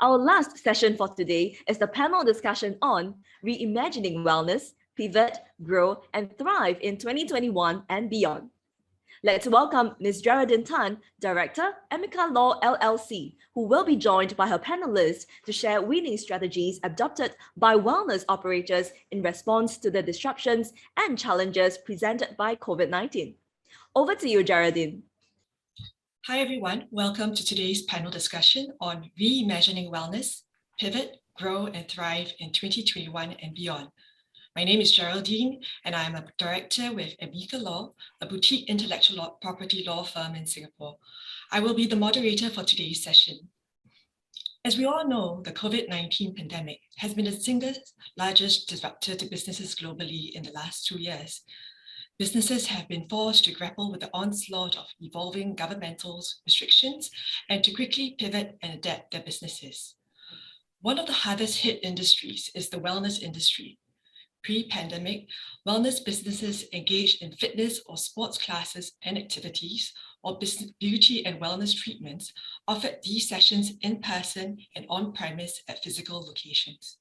Our last session for today is the panel discussion on Reimagining Wellness, Pivot, Grow, and Thrive in 2021 and beyond. Let's welcome Ms. Geraldine Tan, Director, Amica Law LLC, who will be joined by her panelists to share winning strategies adopted by wellness operators in response to the disruptions and challenges presented by COVID-19. Over to you, Geraldine. Hi, everyone. Welcome to today's panel discussion on Reimagining Wellness, Pivot, Grow, and Thrive in 2021 and beyond. My name is Geraldine, and I'm a director with Amica Law, a boutique intellectual property law firm in Singapore. I will be the moderator for today's session. As we all know, the COVID-19 pandemic has been the single largest disruptor to businesses globally in the last 2 years. Businesses have been forced to grapple with the onslaught of evolving governmental restrictions and to quickly pivot and adapt their businesses. One of the hardest hit industries is the wellness industry. Pre-pandemic, wellness businesses engaged in fitness or sports classes and activities, or beauty and wellness treatments, offered these sessions in person and on-premise at physical locations.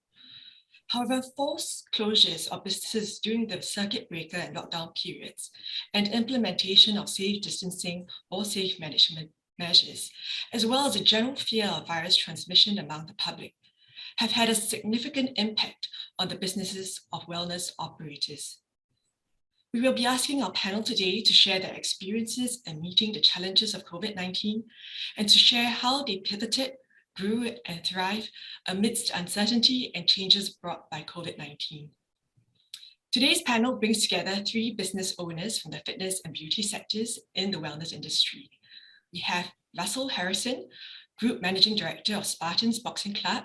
However, forced closures of businesses during the circuit breaker and lockdown periods and implementation of safe distancing or safe management measures, as well as a general fear of virus transmission among the public, have had a significant impact on the businesses of wellness operators. We will be asking our panel today to share their experiences in meeting the challenges of COVID-19 and to share how they pivoted, grew, and thrived amidst uncertainty and changes brought by COVID-19. Today's panel brings together 3 business owners from the fitness and beauty sectors in the wellness industry. We have Russell Harrison, Group Managing Director of Spartans Boxing Club,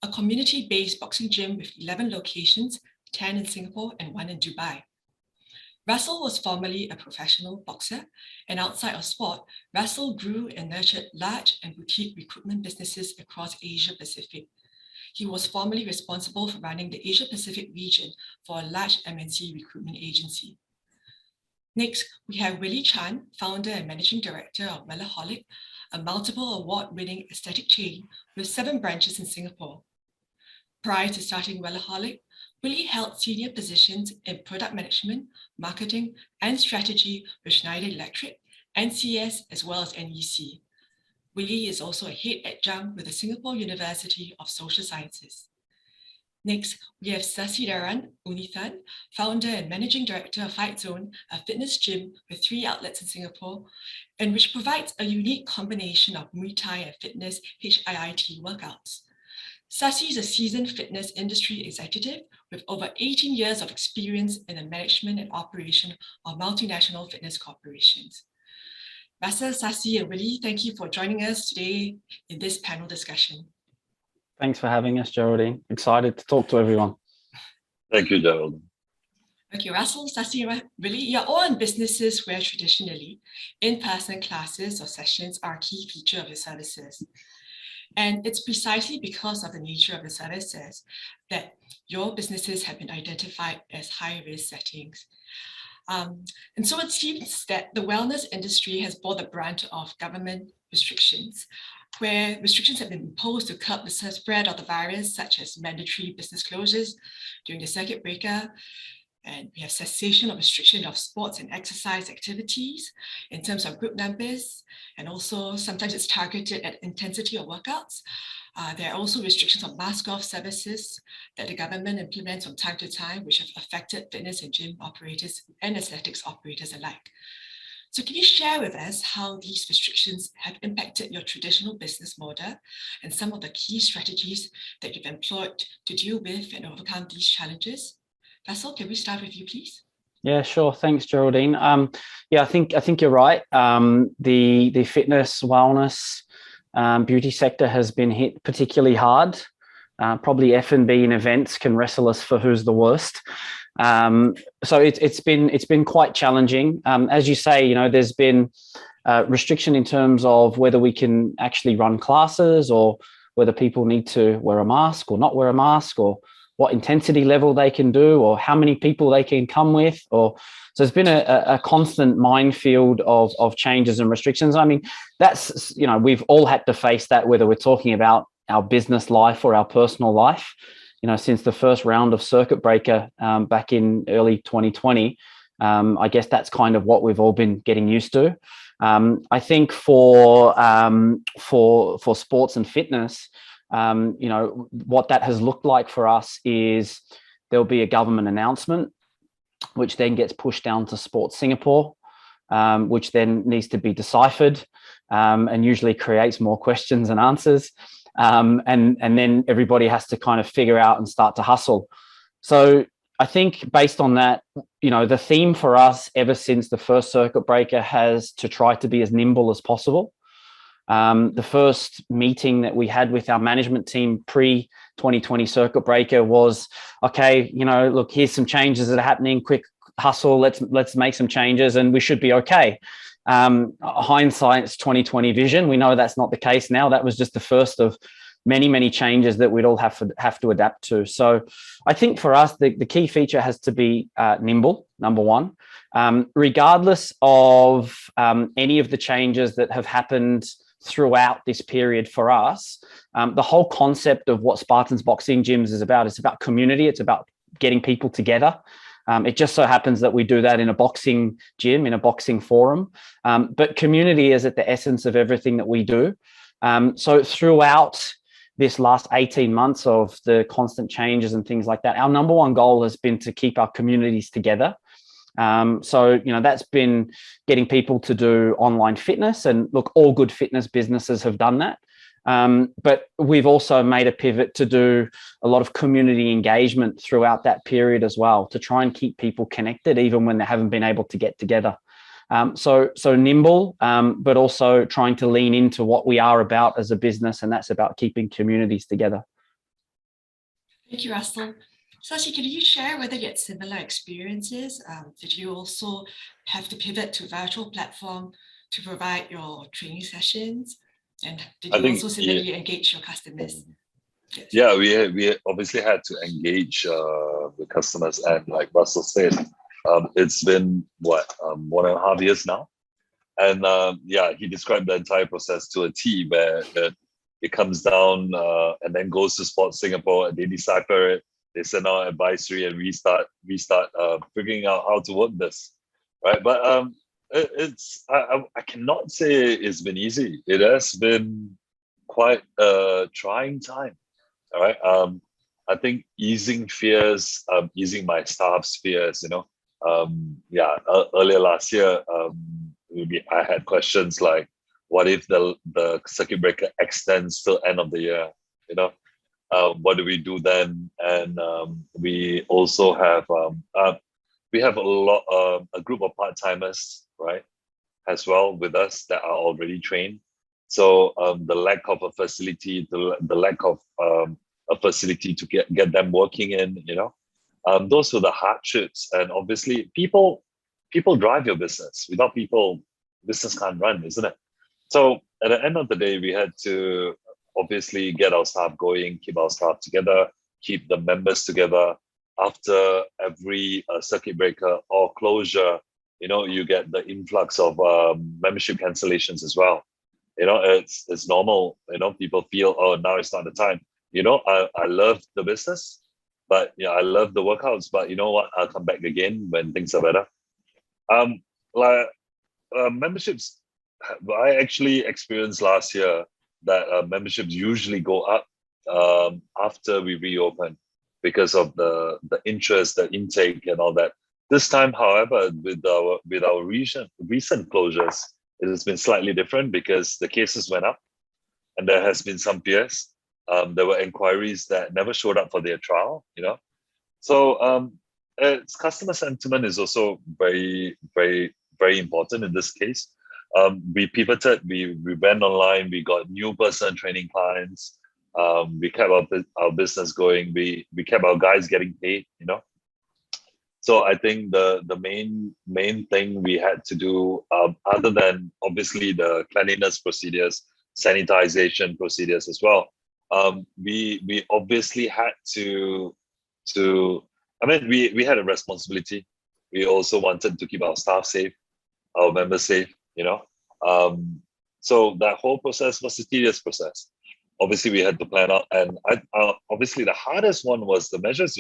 a community-based boxing gym with 11 locations, 10 in Singapore and 1 in Dubai. Russell was formerly a professional boxer, and outside of sport, Russell grew and nurtured large and boutique recruitment businesses across Asia Pacific. He was formerly responsible for running the Asia Pacific region for a large MNC recruitment agency. Next, we have Willie Chan, founder and managing director of Wellaholic, a multiple award-winning aesthetic chain with 7 branches in Singapore. Prior to starting Wellaholic, Willie held senior positions in product management, marketing, and strategy with Schneider Electric, NCS, as well as NEC. Willie is also a head adjunct with the Singapore University of Social Sciences. Next, we have Sasidharan, Unnithan, founder and managing director of Fight Zone, a fitness gym with 3 outlets in Singapore, and which provides a unique combination of Muay Thai and fitness HIIT workouts. Sasi is a seasoned fitness industry executive with over 18 years of experience in the management and operation of multinational fitness corporations. Russell, Sasi, and Willie, thank you for joining us today in this panel discussion. Thanks for having us, Geraldine. Excited to talk to everyone. Thank you, Geraldine. Okay, Russell, Sasi, Willie, you're all in businesses where traditionally in-person classes or sessions are a key feature of your services. And it's precisely because of the nature of the services that your businesses have been identified as high-risk settings. And so it seems that the wellness industry has bore the brunt of government restrictions, where restrictions have been imposed to curb the spread of the virus, such as mandatory business closures during the circuit breaker. And we have cessation of restriction of sports and exercise activities in terms of group numbers. And also sometimes it's targeted at intensity of workouts. There are also restrictions on mask off services that the government implements from time to time, which have affected fitness and gym operators and aesthetics operators alike. So can you share with us how these restrictions have impacted your traditional business model and some of the key strategies that you've employed to deal with and overcome these challenges? Russell, can we start with you, please? Yeah, sure. Thanks, Geraldine. Yeah, I think you're right. The fitness, wellness, beauty sector has been hit particularly hard. Probably F&B and events can wrestle us for who's the worst. So it's been quite challenging. As you say, there's been restriction in terms of whether we can actually run classes or whether people need to wear a mask or not wear a mask, or what intensity level they can do, or how many people they can come with, so it's been a constant minefield of changes and restrictions. I mean, that's, we've all had to face that, whether we're talking about our business life or our personal life. Since the first round of circuit breaker back in early 2020, I guess that's kind of what we've all been getting used to. I think for sports and fitness, what that has looked like for us is there'll be a government announcement, which then gets pushed down to Sports Singapore, which then needs to be deciphered, and usually creates more questions and answers. And then everybody has to kind of figure out and start to hustle. So I think based on that, the theme for us ever since the first circuit breaker has to try to be as nimble as possible. The first meeting that we had with our management team pre-2020 circuit breaker was, okay, look, here's some changes that are happening, quick hustle, let's make some changes and we should be okay. Hindsight's 2020 vision. We know that's not the case now. That was just the first of many, many changes that we'd all have to adapt to. So I think for us, the key feature has to be nimble, number one. Regardless of any of the changes that have happened throughout this period for us, the whole concept of what Spartans Boxing Gyms is about, it's about community, it's about getting people together. It just so happens that we do that in a boxing gym, in a boxing forum. But community is at the essence of everything that we do. So throughout this last 18 months of the constant changes and things like that, our number one goal has been to keep our communities together. So, that's been getting people to do online fitness. And look, all good fitness businesses have done that. But we've also made a pivot to do a lot of community engagement throughout that period as well, to try and keep people connected, even when they haven't been able to get together. So nimble, but also trying to lean into what we are about as a business, and that's about keeping communities together. Thank you, Russell. Sasi, could you share whether you had similar experiences? Did you also have to pivot to virtual platform to provide your training sessions? And did you also similarly engage your customers? Yes. Yeah, we obviously had to engage the customers, and like Russell said, it's been 1.5 years now, and he described the entire process to a T, where it comes down and then goes to Sports Singapore, and they decipher it, they send out advisory, and we start figuring out how to work this, right? But I cannot say it's been easy. It has been quite a trying time. All right. I think easing fears, easing my staff's fears, earlier last year, I had questions like, what if the circuit breaker extends till end of the year? What do we do then? And we also have a group of part-timers, right, as well with us that are already trained. So the lack of a facility, the lack of a facility to get them working in, those are the hardships. And obviously, people drive your business. Without people, business can't run, isn't it? So at the end of the day, we had to obviously get our staff going, keep our staff together, keep the members together. After every circuit breaker or closure, you get the influx of membership cancellations as well. It's normal. People feel, oh, now it's not the time. I love the business, but I love the workouts. But you know what? I'll come back again when things are better. Memberships, I actually experienced last year that memberships usually go up after we reopen because of the interest, the intake, and all that. This time, however, with our recent closures, it has been slightly different because the cases went up, and there has been some fears. There were inquiries that never showed up for their trial. So it's customer sentiment is also very, very, very important in this case. We pivoted. We went online. We got new personal training clients. We kept our business going. We kept our guys getting paid. So I think the main thing we had to do, other than obviously the cleanliness procedures, sanitization procedures as well, we obviously had to. We had a responsibility. We also wanted to keep our staff safe, our members safe. So that whole process was a tedious process. obviously we had to plan out. And obviously the hardest one was the measures.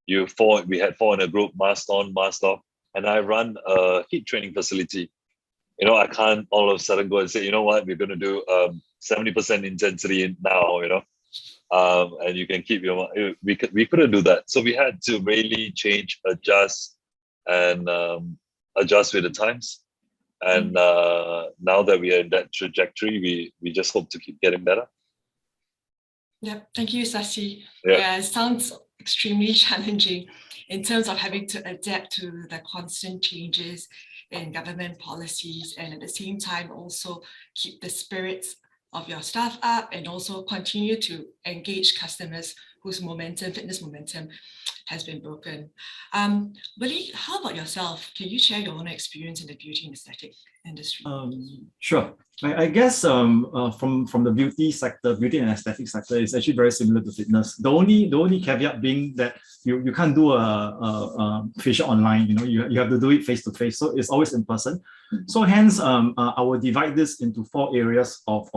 We had four in a group, masked on, masked off, and I run a heat training facility. I can't all of a sudden go and say, you know what, we're going to do 70% intensity now. And you can keep your. We couldn't do that, so we had to really change, adjust, and adjust with the times. And now that we are in that trajectory, we just hope to keep getting better. Yeah, thank you, Sasi. Yeah. It sounds extremely challenging in terms of having to adapt to the constant changes in government policies, and at the same time also keep the spirits of your staff up and also continue to engage customers whose fitness momentum has been broken. Willie, how about yourself? Can you share your own experience in the beauty and aesthetic industry? Sure. I guess from the beauty and aesthetic sector, is actually very similar to fitness. The only caveat being that you can't do a facial online. You have to do it face to face. So it's always in person. So hence, I will divide this into 4 areas of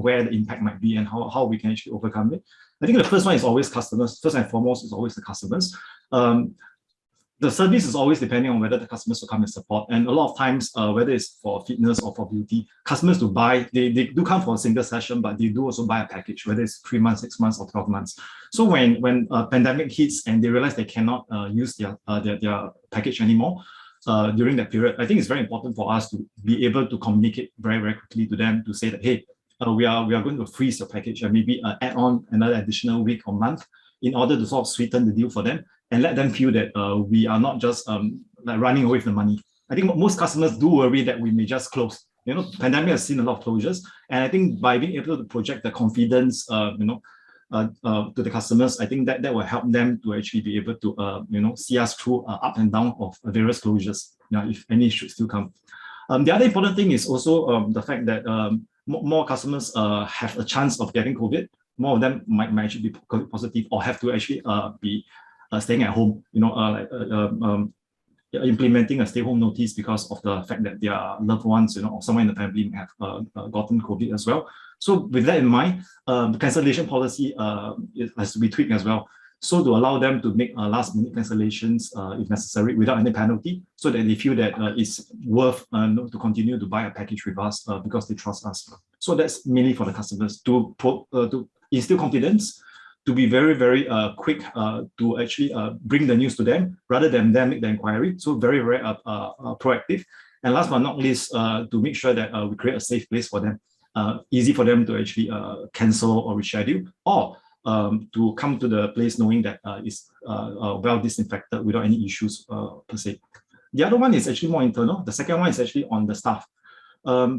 where the impact might be and how we can actually overcome it. I think the first one is always customers. First and foremost is always the customers. The service is always depending on whether the customers will come and support. And a lot of times, whether it's for fitness or for beauty, customers do buy, they do come for a single session, but they do also buy a package, whether it's 3 months, 6 months, or 12 months. So when a pandemic hits and they realize they cannot use their package anymore during that period, I think it's very important for us to be able to communicate very, very quickly to them to say that, hey, we are going to freeze your package and maybe add on another additional week or month in order to sort of sweeten the deal for them and let them feel that we are not just like running away with the money. I think most customers do worry that we may just close. Pandemic has seen a lot of closures, and I think by being able to project the confidence, to the customers, I think that will help them to actually be able to, see us through up and down of various closures, if any should still come. The other important thing is also the fact that more customers have a chance of getting COVID. More of them might actually be COVID positive or have to actually be staying at home, implementing a stay-home notice because of the fact that their loved ones, or someone in the family have gotten COVID as well. So with that in mind, the cancellation policy has to be tweaked as well. So to allow them to make last-minute cancellations if necessary without any penalty, so that they feel that it's worth to continue to buy a package with us because they trust us. So that's mainly for the customers to instill confidence, to be very, very quick to actually bring the news to them rather than them make the inquiry. So very, very proactive. And last but not least, to make sure that we create a safe place for them, easy for them to actually cancel or reschedule, or to come to the place knowing that it's well disinfected without any issues per se. The other one is actually more internal. The second one is actually on the staff.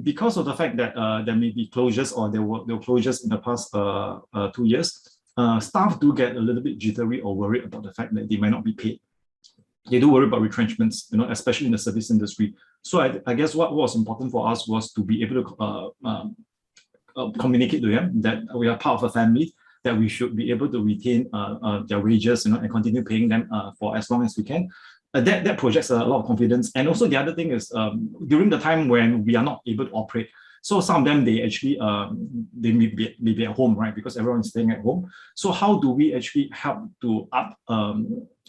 Because of the fact that there may be closures or there were closures in the past 2 years, staff do get a little bit jittery or worried about the fact that they might not be paid. They do worry about retrenchments, especially in the service industry. So I guess what was important for us was to be able to communicate to them that we are part of a family, that we should be able to retain their wages, and continue paying them for as long as we can. That projects a lot of confidence. And also the other thing is during the time when we are not able to operate, so some of them, they actually they may be at home, right? Because everyone is staying at home. So how do we actually help to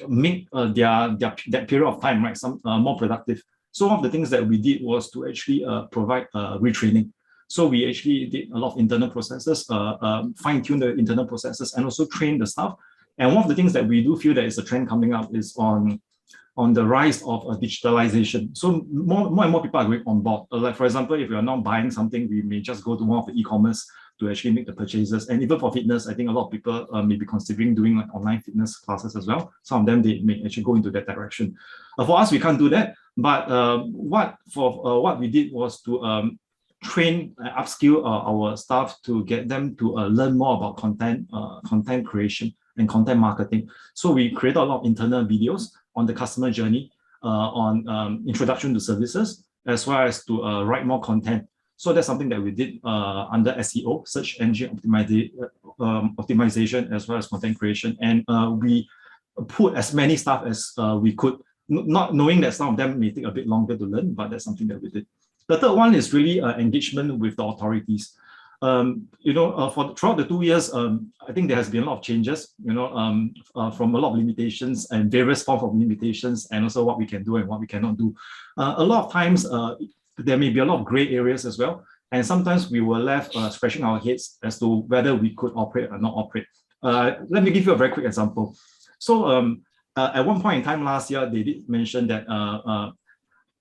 make that period of time, right, some more productive? So one of the things that we did was to actually provide retraining. So we actually did a lot of internal processes, fine-tune the internal processes, and also train the staff. And one of the things that we do feel that is a trend coming up is on the rise of digitalization. So more and more people are going on board. Like for example, if we are not buying something, we may just go to one of the e-commerce to actually make the purchases. And even for fitness, I think a lot of people may be considering doing like online fitness classes as well. Some of them, they may actually go into that direction. For us, we can't do that. But what we did was to train and upskill our staff to get them to learn more about content creation and content marketing. So we created a lot of internal videos on the customer journey, on introduction to services, as well as to write more content. So that's something that we did under SEO, search engine optimization, as well as content creation. And we put as many staff as we could, not knowing that some of them may take a bit longer to learn, but that's something that we did. The third one is really engagement with the authorities. For throughout the 2 years, I think there has been a lot of changes, from a lot of limitations and various forms of limitations, and also what we can do and what we cannot do. A lot of times, there may be a lot of gray areas as well. And sometimes we were left scratching our heads as to whether we could operate or not operate. Let me give you a very quick example. So at one point in time last year, they did mention that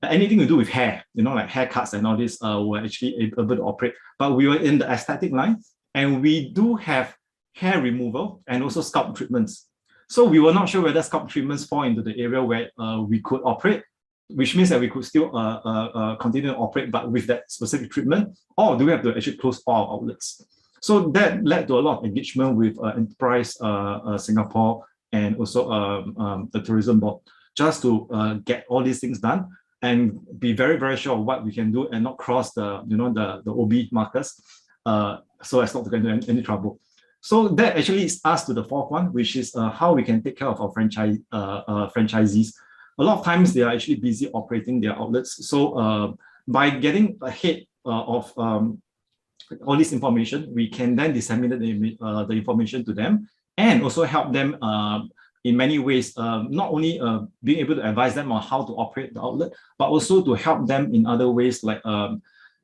anything to do with hair, like haircuts and all this, were actually able to operate. But we were in the aesthetic line, and we do have hair removal and also scalp treatments. So we were not sure whether scalp treatments fall into the area where we could operate, which means that we could still continue to operate, but with that specific treatment, or do we have to actually close all our outlets? So that led to a lot of engagement with Enterprise Singapore and also the Tourism Board, just to get all these things done and be very, very sure of what we can do and not cross the OB markers, so as not to get into any trouble. So that actually leads us to the fourth one, which is how we can take care of our franchisees. A lot of times they are actually busy operating their outlets. So by getting ahead of all this information, we can then disseminate the information to them and also help them in many ways, not only being able to advise them on how to operate the outlet, but also to help them in other ways, like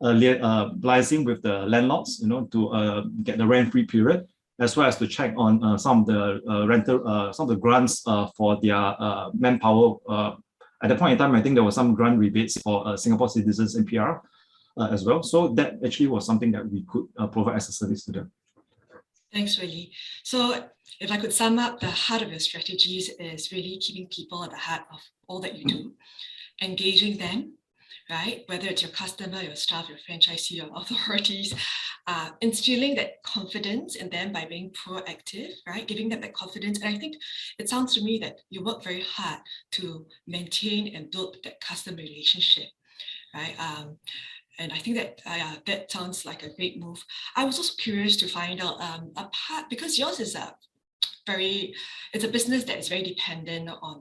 liaising with the landlords, to get the rent-free period, as well as to check on some of the some of the grants for their manpower. At the point in time, I think there were some grant rebates for Singapore citizens and PR as well. So that actually was something that we could provide as a service to them. Thanks, Willie. So if I could sum up, the heart of your strategies is really keeping people at the heart of all that you do, engaging them, right? Whether it's your customer, your staff, your franchisee, your authorities, instilling that confidence in them by being proactive, right? Giving them that confidence. And I think it sounds to me that you work very hard to maintain and build that customer relationship, right? And I think that that sounds like a great move. I was also curious to find out, apart, because yours is it's a business that is very dependent on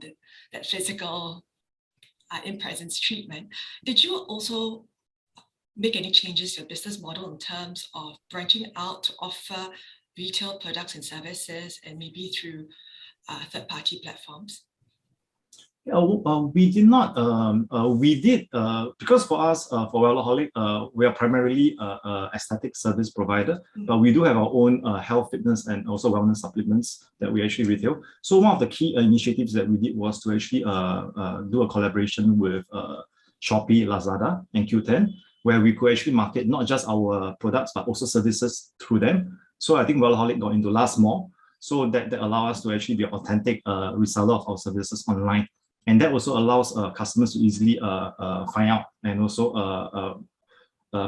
that physical in-presence treatment. Did you also make any changes to your business model in terms of branching out to offer retail products and services, and maybe through third-party platforms? We did not. We did because for us, for Wellaholic, we are primarily an aesthetic service provider, but we do have our own health, fitness, and also wellness supplements that we actually retail. So one of the key initiatives that we did was to actually do a collaboration with Shopee, Lazada, and Q10, where we could actually market not just our products but also services through them. So I think Wellaholic got into last more, so that allow us to actually be an authentic reseller of our services online. And that also allows customers to easily find out and also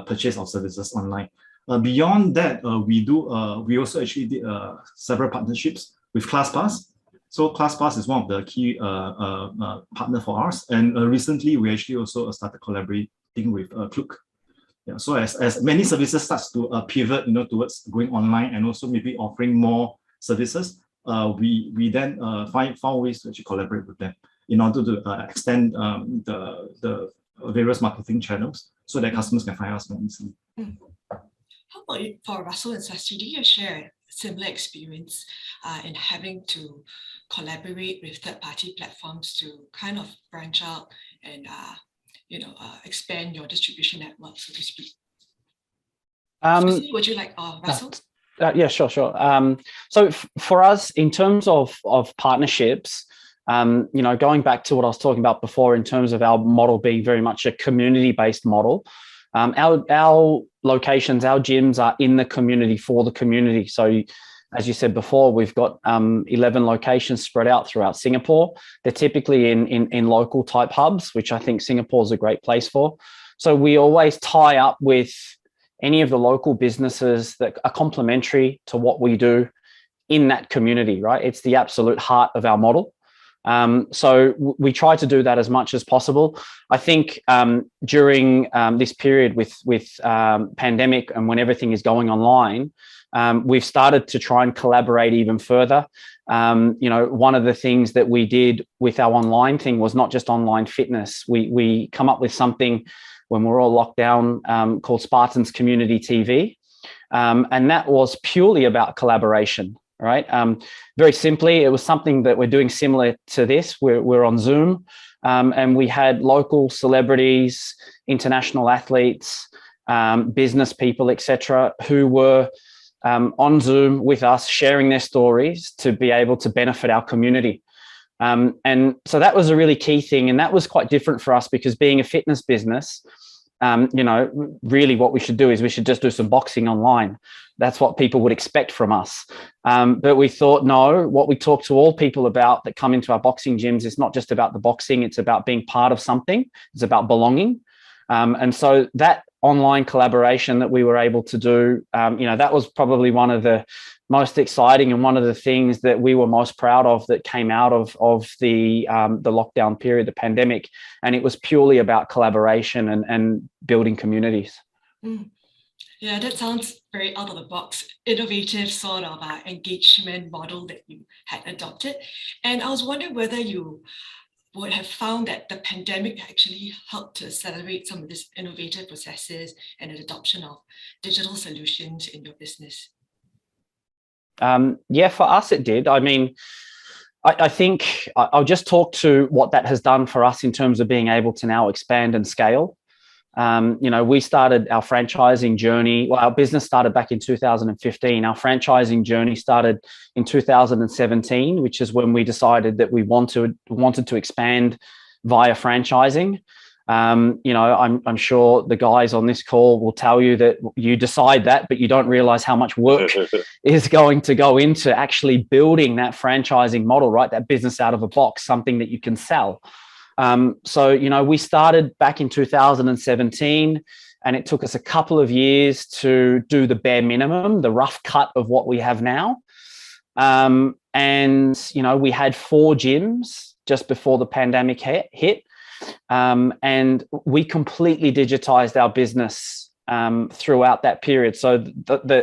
purchase our services online. Beyond that, we also actually did several partnerships with ClassPass. So ClassPass is one of the key partner for us. And recently, we actually also started collaborating with Klook. Yeah, so as many services starts to pivot, towards going online and also maybe offering more services, we then found ways to actually collaborate with them in order to extend the various marketing channels so that customers can find us more easily. How about for Russell and Sasi? Do you share a similar experience in having to collaborate with third-party platforms to kind of branch out and expand your distribution network, so to speak? Sasi, would you like Russell? Yeah, sure. So for us, in terms of partnerships, going back to what I was talking about before in terms of our model being very much a community-based model, our locations, our gyms are in the community for the community. So as you said before, we've got 11 locations spread out throughout Singapore. They're typically in local type hubs, which I think Singapore is a great place for. So we always tie up with any of the local businesses that are complementary to what we do in that community, right? It's the absolute heart of our model. So we try to do that as much as possible. I think during this period with pandemic and when everything is going online, we've started to try and collaborate even further. One of the things that we did with our online thing was not just online fitness. We come up with something when we're all locked down called Spartans Community TV. And that was purely about collaboration, right? Very simply, it was something that we're doing similar to this. We're on Zoom, and we had local celebrities, international athletes, business people, etc., who were on Zoom with us, sharing their stories to be able to benefit our community. And so that was a really key thing. And that was quite different for us because being a fitness business, really what we should do is we should just do some boxing online. That's what people would expect from us. But we thought, no, what we talk to all people about that come into our boxing gyms is not just about the boxing, it's about being part of something. It's about belonging. And so that online collaboration that we were able to do, that was probably one of the most exciting and one of the things that we were most proud of that came out of the lockdown period, the pandemic. And it was purely about collaboration and building communities. Yeah, that sounds very out of the box, innovative sort of engagement model that you had adopted. And I was wondering whether you would have found that the pandemic actually helped to accelerate some of these innovative processes and the adoption of digital solutions in your business. Yeah, for us it did. I mean, I think I'll just talk to what that has done for us in terms of being able to now expand and scale. We started our franchising journey. Well, our business started back in 2015. Our franchising journey started in 2017, which is when we decided that we wanted to expand via franchising. I'm sure the guys on this call will tell you that you decide that, but you don't realize how much work is going to go into actually building that franchising model, right? That business out of a box, something that you can sell. So we started back in 2017, and it took us a couple of years to do the bare minimum, the rough cut of what we have now. And we had 4 gyms just before the pandemic hit. And we completely digitized our business throughout that period. So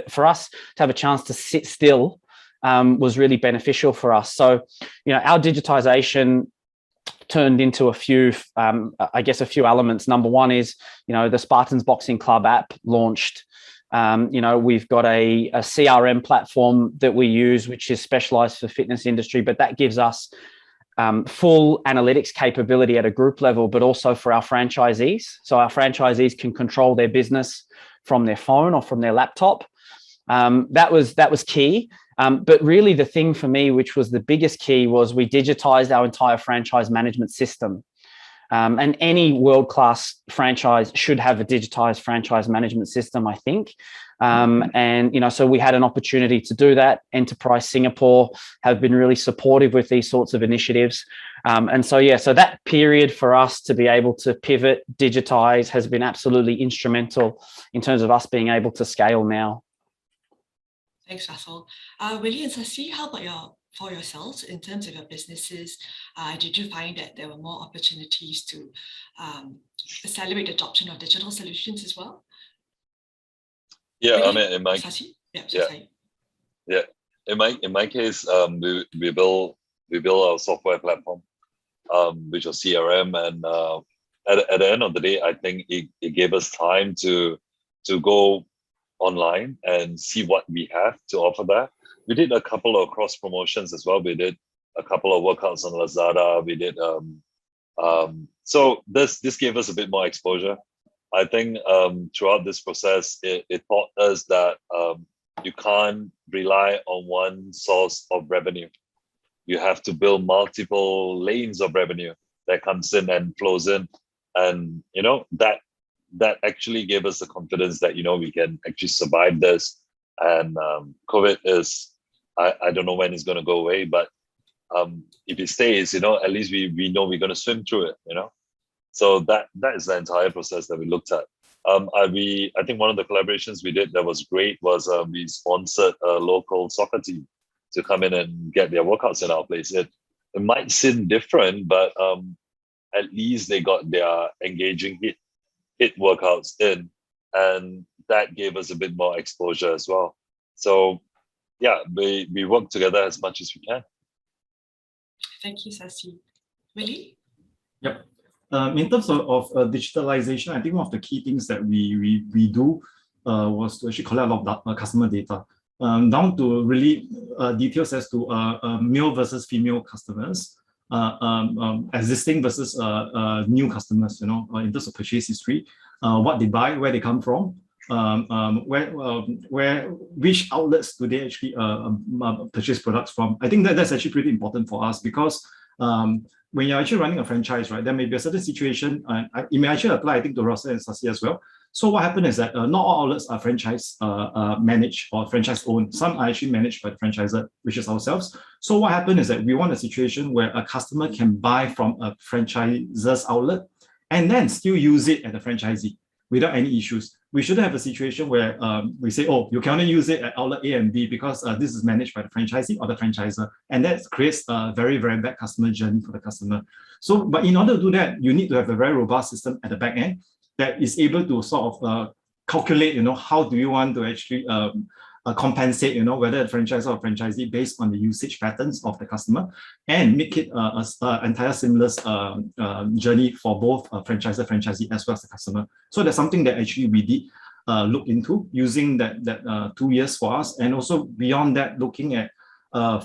for us to have a chance to sit still was really beneficial for us. So, our digitization turned into a few elements. Number one is, the Spartans Boxing Club app launched. We've got a CRM platform that we use, which is specialized for fitness industry, but that gives us full analytics capability at a group level, but also for our franchisees. So our franchisees can control their business from their phone or from their laptop. That was key. But really the thing for me, which was the biggest key, was we digitized our entire franchise management system. And any world-class franchise should have a digitized franchise management system, I think. So we had an opportunity to do that. Enterprise Singapore have been really supportive with these sorts of initiatives. So that period for us to be able to pivot, digitize, has been absolutely instrumental in terms of us being able to scale now. Thanks, Russell. Willie and Sasi, how about for yourselves in terms of your businesses? Did you find that there were more opportunities to accelerate the adoption of digital solutions as well? Yeah, Willie? I mean, in my in my case, we built our software platform, which was CRM, and at the end of the day, I think it gave us time to go online and see what we have to offer there. We did a couple of cross promotions as well. We did a couple of workouts on Lazada. We did so this gave us a bit more exposure. I think throughout this process, it taught us that you can't rely on one source of revenue. You have to build multiple lanes of revenue that comes in and flows in, and that actually gave us the confidence that we can actually survive this. And COVID is, I don't know when it's going to go away, but if it stays, at least we know we're going to swim through it. So that is the entire process that we looked at. I think one of the collaborations we did that was great was we sponsored a local soccer team to come in and get their workouts in our place. It might seem different, but at least they got their engaging hit workouts in, and that gave us a bit more exposure as well. So yeah, we work together as much as we can. Thank you, Sasi. Willie? Yep. In terms of digitalization, I think one of the key things that we do was to actually collect a lot of customer data, down to really details as to male versus female customers, existing versus new customers, in terms of purchase history, what they buy, where they come from, which outlets do they actually purchase products from. I think that's actually pretty important for us, because when you're actually running a franchise, right, there may be a certain situation, it may actually apply, I think, to Rosa and Sasi as well. So what happened is that not all outlets are franchise managed or franchise owned. Some are actually managed by the franchisor, which is ourselves. So what happened is that we want a situation where a customer can buy from a franchisor's outlet and then still use it at the franchisee without any issues. We shouldn't have a situation where we say, oh, you can only use it at outlet A and B because this is managed by the franchisee or the franchisor. And that creates a very, very bad customer journey for the customer. So, but in order to do that, you need to have a very robust system at the back end that is able to sort of calculate, how do you want to actually compensate, whether the franchisor or franchisee based on the usage patterns of the customer, and make it an entire seamless journey for both franchisor, franchisee, as well as the customer. So that's something that actually we did look into, using that 2 years for us, and also beyond that, looking at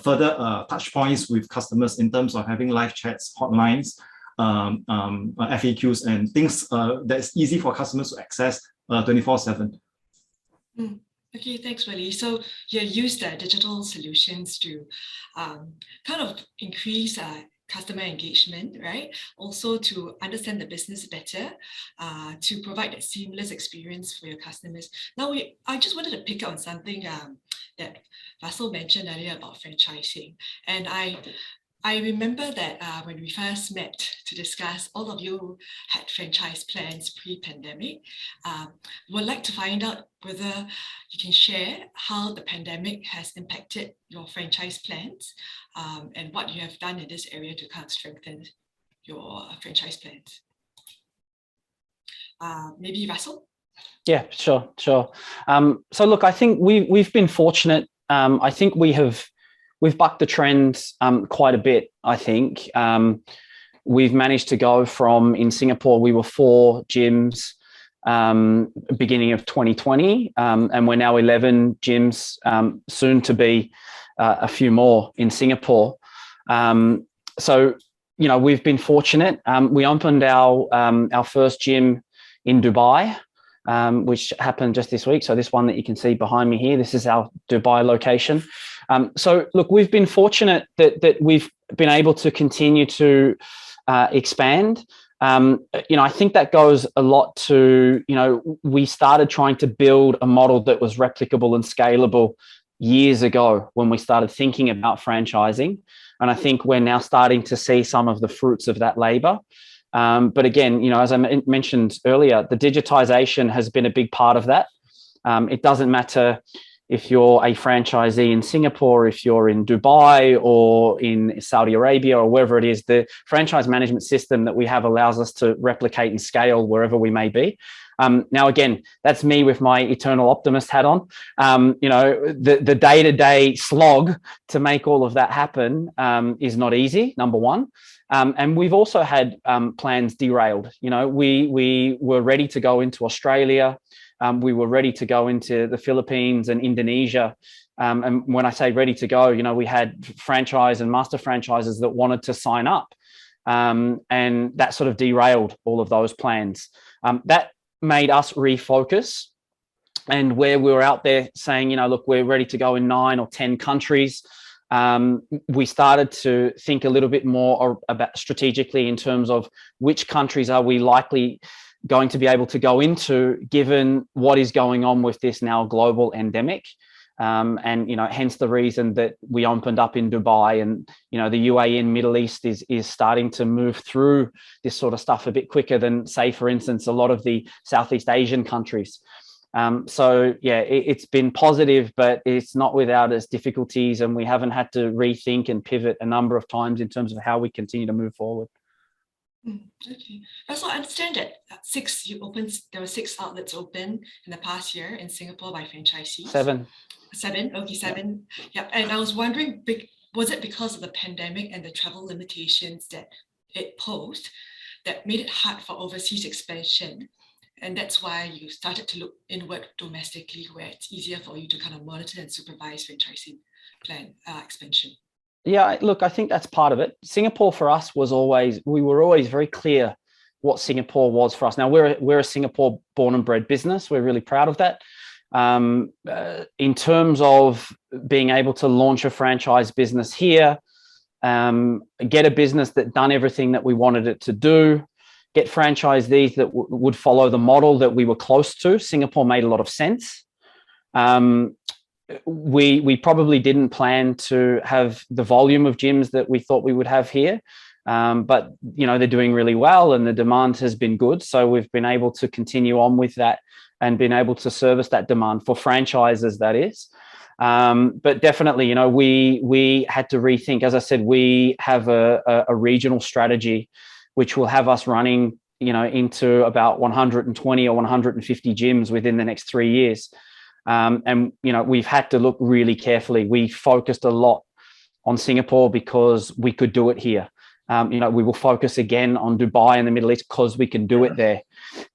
further touch points with customers in terms of having live chats, hotlines, FAQs, and things that's easy for customers to access 24/7. Okay, thanks, Willie. So you use the digital solutions to kind of increase customer engagement, right? Also to understand the business better, to provide that seamless experience for your customers. Now, I just wanted to pick up on something that Russell mentioned earlier about franchising. And I remember that when we first met to discuss, all of you had franchise plans pre-pandemic. Would like to find out whether you can share how the pandemic has impacted your franchise plans, and what you have done in this area to kind of strengthen your franchise plans. Maybe Russell? Yeah, sure. So look, I think we've been fortunate. I think we've bucked the trends quite a bit, I think. We've managed to go from, in Singapore, we were 4 gyms beginning of 2020, and we're now 11 gyms, soon to be a few more in Singapore. So, we've been fortunate. We opened our first gym in Dubai, which happened just this week. So this one that you can see behind me here, this is our Dubai location. So look, we've been fortunate that we've been able to continue to expand. I think that goes a lot to, we started trying to build a model that was replicable and scalable years ago when we started thinking about franchising. And I think we're now starting to see some of the fruits of that labor. But again, as I mentioned earlier, the digitization has been a big part of that. It doesn't matter if you're a franchisee in Singapore, if you're in Dubai or in Saudi Arabia or wherever it is, the franchise management system that we have allows us to replicate and scale wherever we may be. Now, again, that's me with my eternal optimist hat on. The day-to-day slog to make all of that happen is not easy, number one. And we've also had plans derailed. We were ready to go into Australia. We were ready to go into the Philippines and Indonesia. And when I say ready to go, we had franchise and master franchises that wanted to sign up. And that sort of derailed all of those plans. That made us refocus. And where we were out there saying, look, we're ready to go in 9 or 10 countries. We started to think a little bit more about strategically in terms of which countries are we likely going to be able to go into, given what is going on with this now global endemic. And, hence the reason that we opened up in Dubai, and, the UAE and Middle East is starting to move through this sort of stuff a bit quicker than, say, for instance, a lot of the Southeast Asian countries. So, yeah, it's been positive, but it's not without its difficulties, and we haven't had to rethink and pivot a number of times in terms of how we continue to move forward. Okay. So I understand that there were 6 outlets open in the past year in Singapore by franchisees. 7. Okay, 7. Yeah. And I was wondering, was it because of the pandemic and the travel limitations that it posed that made it hard for overseas expansion? And that's why you started to look inward domestically, where it's easier for you to kind of monitor and supervise franchising plan expansion. Yeah, look, I think that's part of it. Singapore for us we were always very clear what Singapore was for us. Now we're a Singapore born and bred business. We're really proud of that. In terms of being able to launch a franchise business here, get a business that done everything that we wanted it to do, get franchisees that would follow the model that we were close to. Singapore made a lot of sense. We probably didn't plan to have the volume of gyms that we thought we would have here. But, they're doing really well and the demand has been good. So we've been able to continue on with that and been able to service that demand for franchises, that is. But definitely, we had to rethink. As I said, we have a regional strategy which will have us running, into about 120 or 150 gyms within the next 3 years. And we've had to look really carefully. We focused a lot on Singapore because we could do it here. We will focus again on Dubai and the Middle East because we can do it there.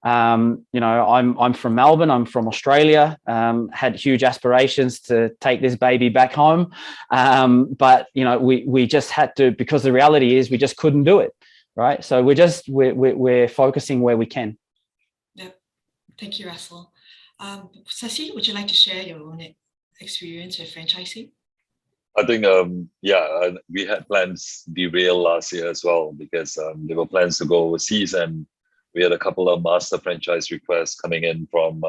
I'm from Melbourne. I'm from Australia. Had huge aspirations to take this baby back home, but we just had to, because the reality is we just couldn't do it, right? So we're focusing where we can. Yeah, thank you, Russell. Sasi, would you like to share your own experience with franchising? I think, we had plans derail last year as well because there were plans to go overseas, and we had a couple of master franchise requests coming in from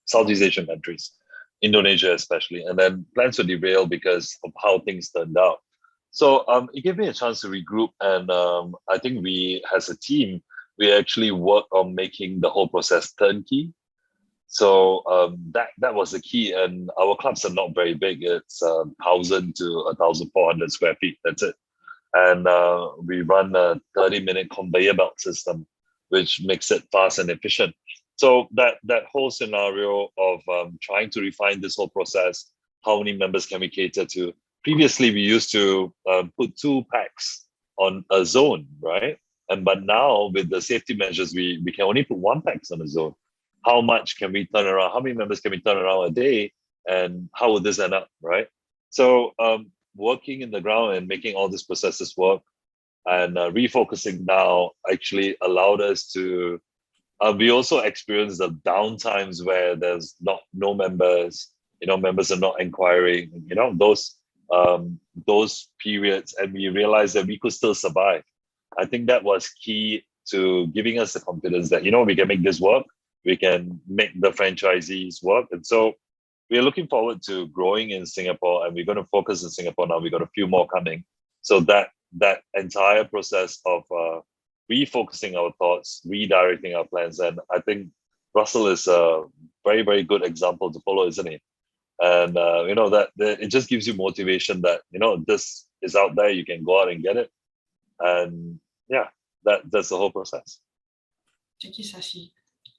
Southeast Asian countries, Indonesia especially, and then plans were derailed because of how things turned out. So it gave me a chance to regroup, and I think we, as a team, we actually worked on making the whole process turnkey. So that was the key, and our clubs are not very big. It's 1,000 to 1,400 square feet. That's it. And we run a 30-minute conveyor belt system, which makes it fast and efficient. So that whole scenario of trying to refine this whole process, how many members can we cater to? Previously, we used to put 2 packs on a zone, right? But now with the safety measures, we can only put 1 pack on a zone. How much can we turn around? How many members can we turn around a day? And how will this end up, right? So working in the ground and making all these processes work and refocusing now actually allowed us to, we also experienced the downtimes where there's no members, members are not inquiring, those periods, and we realized that we could still survive. I think that was key to giving us the confidence that, we can make this work. We can make the franchisees work. And so we're looking forward to growing in Singapore, and we're going to focus in Singapore now. We've got a few more coming. So that entire process of refocusing our thoughts, redirecting our plans. And I think Russell is a very, very good example to follow, isn't he? And, that it just gives you motivation that, this is out there, you can go out and get it. And that's the whole process. Thank you, Sasi.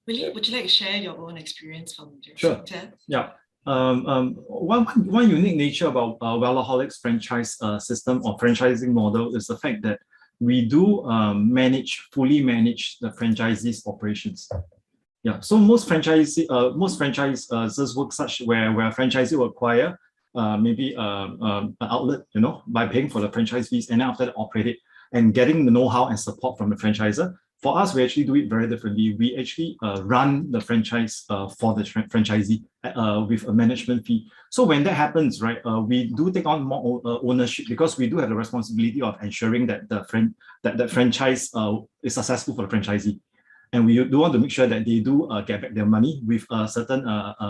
Willie, would you like to share your own experience from your sector? Yeah. One unique nature about Wellaholics franchise system or franchising model is the fact that we do fully manage the franchisees' operations. Yeah. So most franchises work such where a franchisee will acquire maybe an outlet, by paying for the franchise fees, and then after that operate it and getting the know-how and support from the franchisor. For us, we actually do it very differently. We actually run the franchise for the franchisee with a management fee. So when that happens, right, we do take on more ownership because we do have the responsibility of ensuring that the franchise is successful for the franchisee. And we do want to make sure that they do get back their money with a certain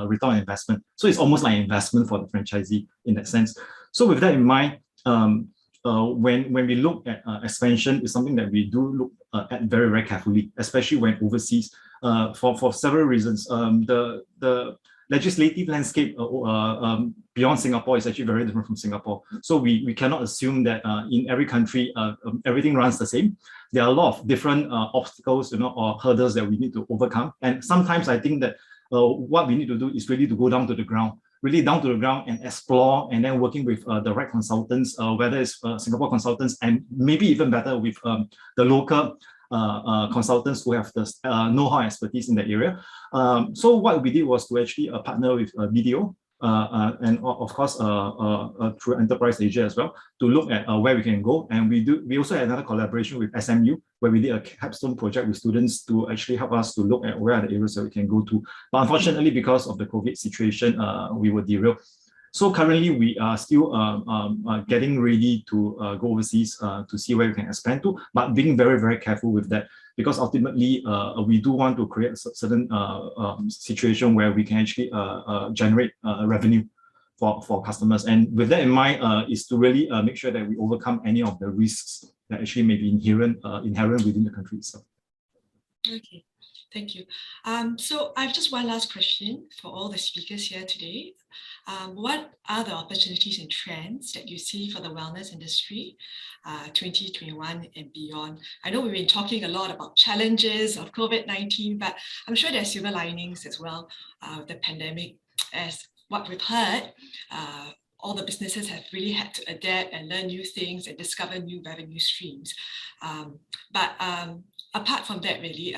return on investment. So it's almost like an investment for the franchisee in that sense. So with that in mind, when we look at expansion, is something that we do look at very, very carefully, especially when overseas, for several reasons. The legislative landscape beyond Singapore is actually very different from Singapore. So we cannot assume that in every country, everything runs the same. There are a lot of different obstacles, or hurdles that we need to overcome. And sometimes I think that what we need to do is really to go down to the ground, and explore, and then working with the right consultants, whether it's Singapore consultants, and maybe even better with the local consultants who have the know-how expertise in that area. So what we did was to actually partner with BDO, and of course through Enterprise Asia as well, to look at where we can go. And we also had another collaboration with SMU, where we did a capstone project with students to actually help us to look at where are the areas that we can go to. But unfortunately, because of the COVID situation, we were derailed. So currently we are still getting ready to go overseas to see where we can expand to, but being very, very careful with that, because ultimately we do want to create a certain situation where we can actually generate revenue for customers. And with that in mind, is to really make sure that we overcome any of the risks that actually may be inherent within the country itself. Okay, thank you. So I have just one last question for all the speakers here today. What are the opportunities and trends that you see for the wellness industry 2021 and beyond? I know we've been talking a lot about challenges of COVID-19, but I'm sure there are silver linings as well with the pandemic. As what we've heard, all the businesses have really had to adapt and learn new things and discover new revenue streams. But apart from that, really,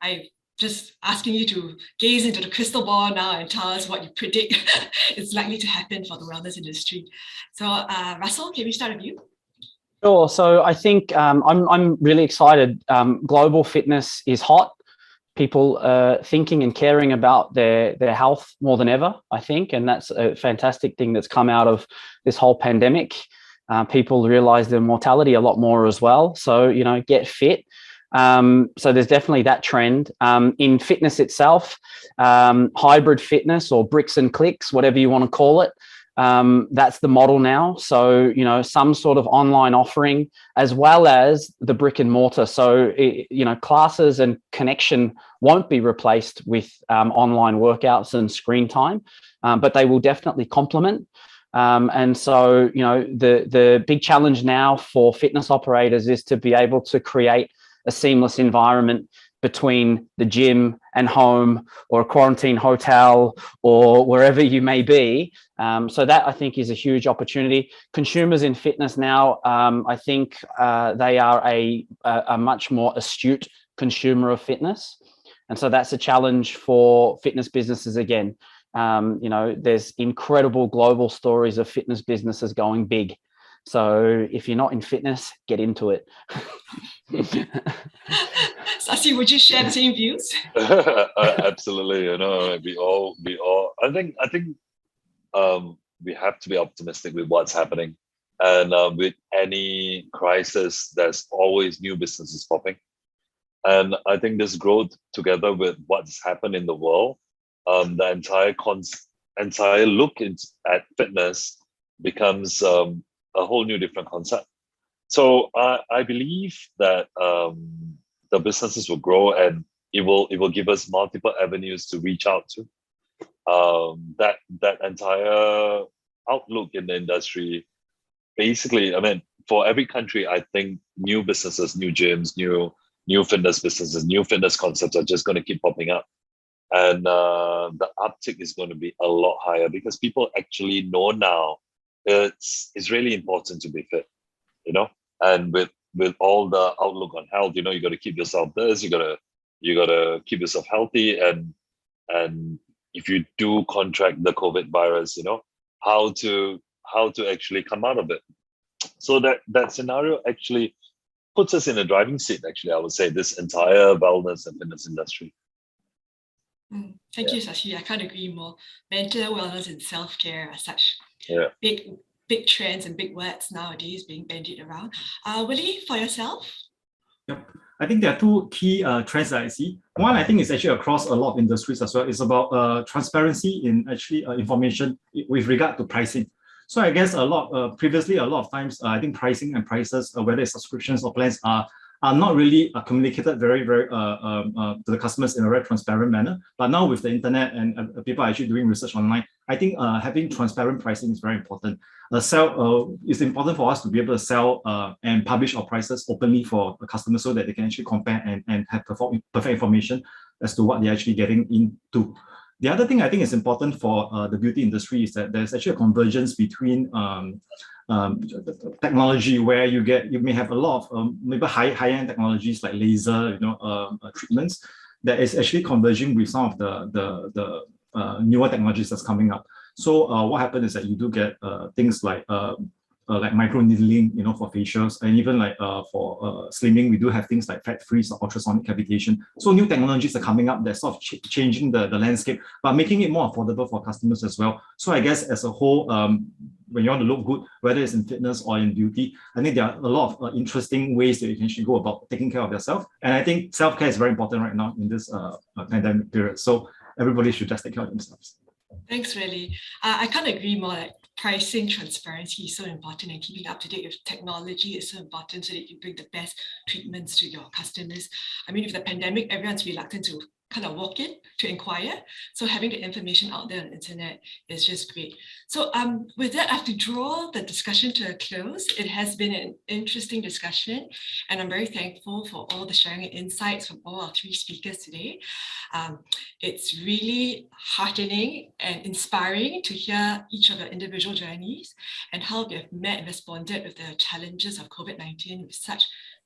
I just asking you to gaze into the crystal ball now and tell us what you predict is likely to happen for the wellness industry. So Russell, can we start with you? Sure. So I think I'm really excited. Global fitness is hot. People are thinking and caring about their health more than ever, I think, and that's a fantastic thing that's come out of this whole pandemic. People realize their mortality a lot more as well. So, you know, get fit. So there's definitely that trend. In fitness itself, hybrid fitness or bricks and clicks, whatever you want to call it, that's the model now. So, you know, some sort of online offering as well as the brick and mortar. So, you know, classes and connection won't be replaced with online workouts and screen time, but they will definitely complement. And so, you know, the big challenge now for fitness operators is to be able to create a seamless environment between the gym and home, or a quarantine hotel, or wherever you may be. So that, I think, is a huge opportunity. Consumers in fitness now, I think they are a much more astute consumer of fitness. And so that's a challenge for fitness businesses again. You know, there's incredible global stories of fitness businesses going big. So if you're not in fitness, get into it. Sasi, would you share the same views? Absolutely. You know, we all. I think we have to be optimistic with what's happening, and with any crisis, there's always new businesses popping, and I think this growth, together with what's happened in the world, the entire look at fitness becomes a whole new different concept. So I believe that the businesses will grow, and it will give us multiple avenues to reach out to. That entire outlook in the industry, basically, I mean, for every country, I think new businesses, new gyms, new fitness businesses, new fitness concepts are just going to keep popping up. And the uptick is going to be a lot higher because people actually know now it's really important to be fit, you know. And with all the outlook on health, you know, you got to keep yourself this, you gotta keep yourself healthy, and if you do contract the COVID virus, you know, how to actually come out of it. So that scenario actually puts us in a driving seat, actually, I would say, this entire wellness and fitness industry. Thank you, Sashi. I can't agree more. Mental wellness and self-care are such big trends and big words nowadays being bandied around. Willie, for yourself? Yep. I think there are two key trends that I see. One, I think, is actually across a lot of industries as well. It's about transparency in actually information with regard to pricing. So I guess previously a lot of times, I think pricing and prices, whether it's subscriptions or plans, are not really communicated very to the customers in a very transparent manner. But now with the internet and people are actually doing research online, I think having transparent pricing is very important. It's important for us to be able to sell and publish our prices openly for the customers so that they can actually compare and have perfect information as to what they're actually getting into. The other thing I think is important for the beauty industry is that there's actually a convergence between technology where you may have a lot of maybe high-end technologies like laser, treatments that is actually converging with some of the newer technologies that's coming up. So what happens is that you do get things like micro needling, for facials, and even for slimming, we do have things like fat freeze or ultrasonic cavitation. So new technologies are coming up that's sort of changing the landscape, but making it more affordable for customers as well. So I guess as a whole, when you want to look good, whether it's in fitness or in beauty, I think there are a lot of interesting ways that you can actually go about taking care of yourself. And I think self-care is very important right now in this pandemic period. So everybody should just take care of themselves. Thanks, Willie. I can't agree more. Like, pricing transparency is so important, and keeping up to date with technology is so important so that you bring the best treatments to your customers. I mean, with the pandemic, everyone's reluctant to kind of walk in to inquire. So having the information out there on the internet is just great. So with that, I have to draw the discussion to a close. It has been an interesting discussion, and I'm very thankful for all the sharing and insights from all our three speakers today. It's really heartening and inspiring to hear each of the individual journeys and how they've met and responded with the challenges of COVID-19 with such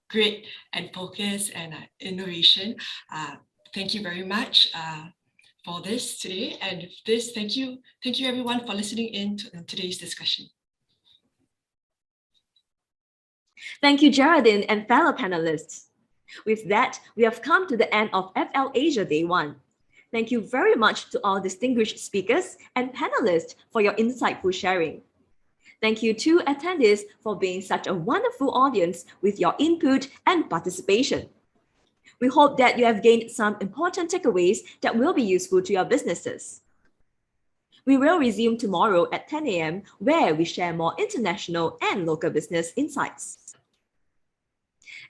grit and focus and innovation. Thank you very much for this today. And with this, thank you everyone for listening in to today's discussion. Thank you, Geraldine and fellow panelists. With that, we have come to the end of FLAsia Day 1. Thank you very much to all distinguished speakers and panelists for your insightful sharing. Thank you to attendees for being such a wonderful audience with your input and participation. We hope that you have gained some important takeaways that will be useful to your businesses. We will resume tomorrow at 10 a.m. where we share more international and local business insights.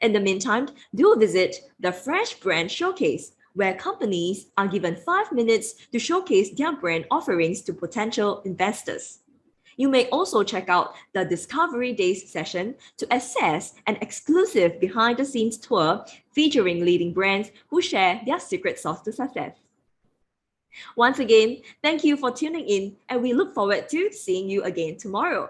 In the meantime, do visit the Fresh Brand Showcase, where companies are given 5 minutes to showcase their brand offerings to potential investors. You may also check out the Discovery Days session to access an exclusive behind-the-scenes tour featuring leading brands who share their secret sauce to success. Once again, thank you for tuning in, and we look forward to seeing you again tomorrow.